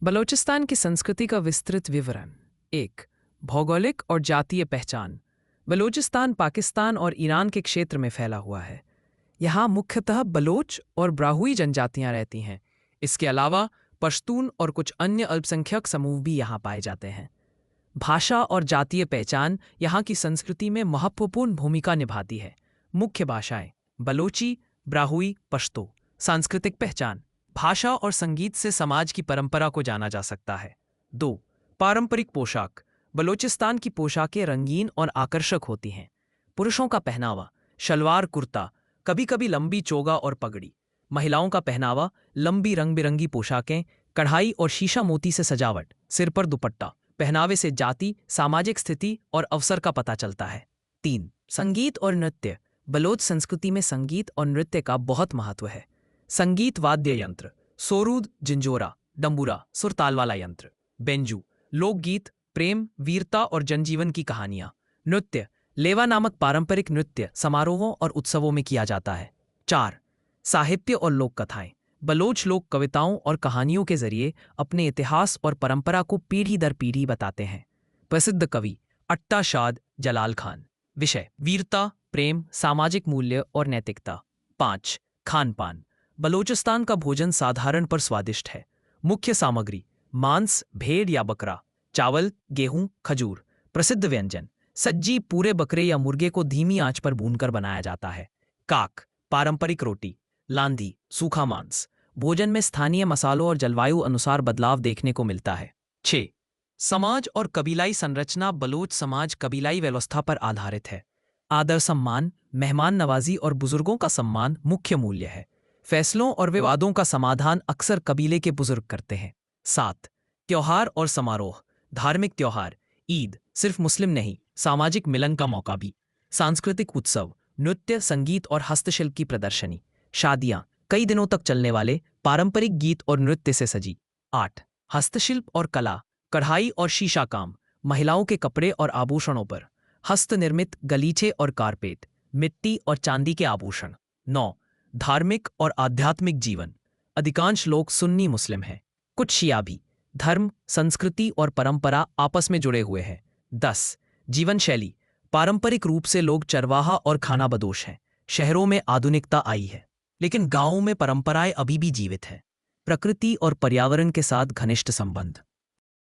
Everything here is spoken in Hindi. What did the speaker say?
बलूचिस्तान की संस्कृति का विस्तृत विवरण। 1. भौगोलिक और जातीय पहचान। बलूचिस्तान पाकिस्तान और ईरान के क्षेत्र में फैला हुआ है। यहाँ मुख्यतः बलोच और ब्राहुई जनजातियां रहती हैं। इसके अलावा पश्तून और कुछ अन्य अल्पसंख्यक समूह भी यहाँ पाए जाते हैं। भाषा और जातीय पहचान यहाँ की संस्कृति में महत्वपूर्ण भूमिका निभाती है। मुख्य भाषाएं बलोची, ब्राहुई, पश्तो। सांस्कृतिक पहचान। भाषा और संगीत से समाज की परंपरा को जाना जा सकता है। 2. पारंपरिक पोशाक। बलूचिस्तान की पोशाकें रंगीन और आकर्षक होती हैं। पुरुषों का पहनावा शलवार कुर्ता, कभी कभी लंबी चोगा और पगड़ी। महिलाओं का पहनावा लंबी रंग बिरंगी पोशाकें, कढ़ाई और शीशा मोती से सजावट, सिर पर दुपट्टा। पहनावे से जाति, सामाजिक स्थिति और अवसर का पता चलता है। 3. संगीत और नृत्य। बलोच संस्कृति में संगीत और नृत्य का बहुत महत्व है। संगीत वाद्य यंत्र सोरूद, जिंजोरा, डंबुरा, सुरताल वाला यंत्र, बेंजू। लोकगीत प्रेम, वीरता और जनजीवन की कहानियां। नृत्य लेवा नामक पारंपरिक नृत्य समारोहों और उत्सवों में किया जाता है। 4. साहित्य और लोक कथाएं। बलोच लोक कविताओं और कहानियों के जरिए अपने इतिहास और परंपरा को पीढ़ी दर पीढ़ी बताते हैं। प्रसिद्ध कवि अट्टा शाद जलाल खान। विषय वीरता, प्रेम, सामाजिक मूल्य और नैतिकता। 5. खान पान। बलूचिस्तान का भोजन साधारण पर स्वादिष्ट है। मुख्य सामग्री मांस, भेड़ या बकरा, चावल, गेहूं, खजूर। प्रसिद्ध व्यंजन सज्जी, पूरे बकरे या मुर्गे को धीमी आंच पर भूनकर बनाया जाता है। काक, पारंपरिक रोटी, लांधी, सूखा मांस। भोजन में स्थानीय मसालों और जलवायु अनुसार बदलाव देखने को मिलता है। 6. समाज और कबीलाई संरचना। बलोच समाज कबीलाई व्यवस्था पर आधारित है। आदर सम्मान, मेहमान नवाजी और बुजुर्गों का सम्मान मुख्य मूल्य है। फैसलों और विवादों का समाधान अक्सर कबीले के बुजुर्ग करते हैं। 7. त्योहार और समारोह। धार्मिक त्योहार ईद सिर्फ मुस्लिम नहीं, सामाजिक मिलन का मौका भी। सांस्कृतिक उत्सव नृत्य, संगीत और हस्तशिल्प की प्रदर्शनी। शादियां कई दिनों तक चलने वाले पारंपरिक गीत और नृत्य से सजी। 8. हस्तशिल्प और कला। कढ़ाई और शीशा काम। महिलाओं के कपड़े और आभूषणों पर हस्तनिर्मित गलीचे और कारपेट, मिट्टी और चांदी के आभूषण। 9. धार्मिक और आध्यात्मिक जीवन। अधिकांश लोग सुन्नी मुस्लिम हैं, कुछ शिया भी। धर्म, संस्कृति और परंपरा आपस में जुड़े हुए हैं। 10. जीवन शैली। पारंपरिक रूप से लोग चरवाहा और खानाबदोश हैं। शहरों में आधुनिकता आई है, लेकिन गांवों में परंपराएं अभी भी जीवित हैं। प्रकृति और पर्यावरण के साथ घनिष्ठ संबंध।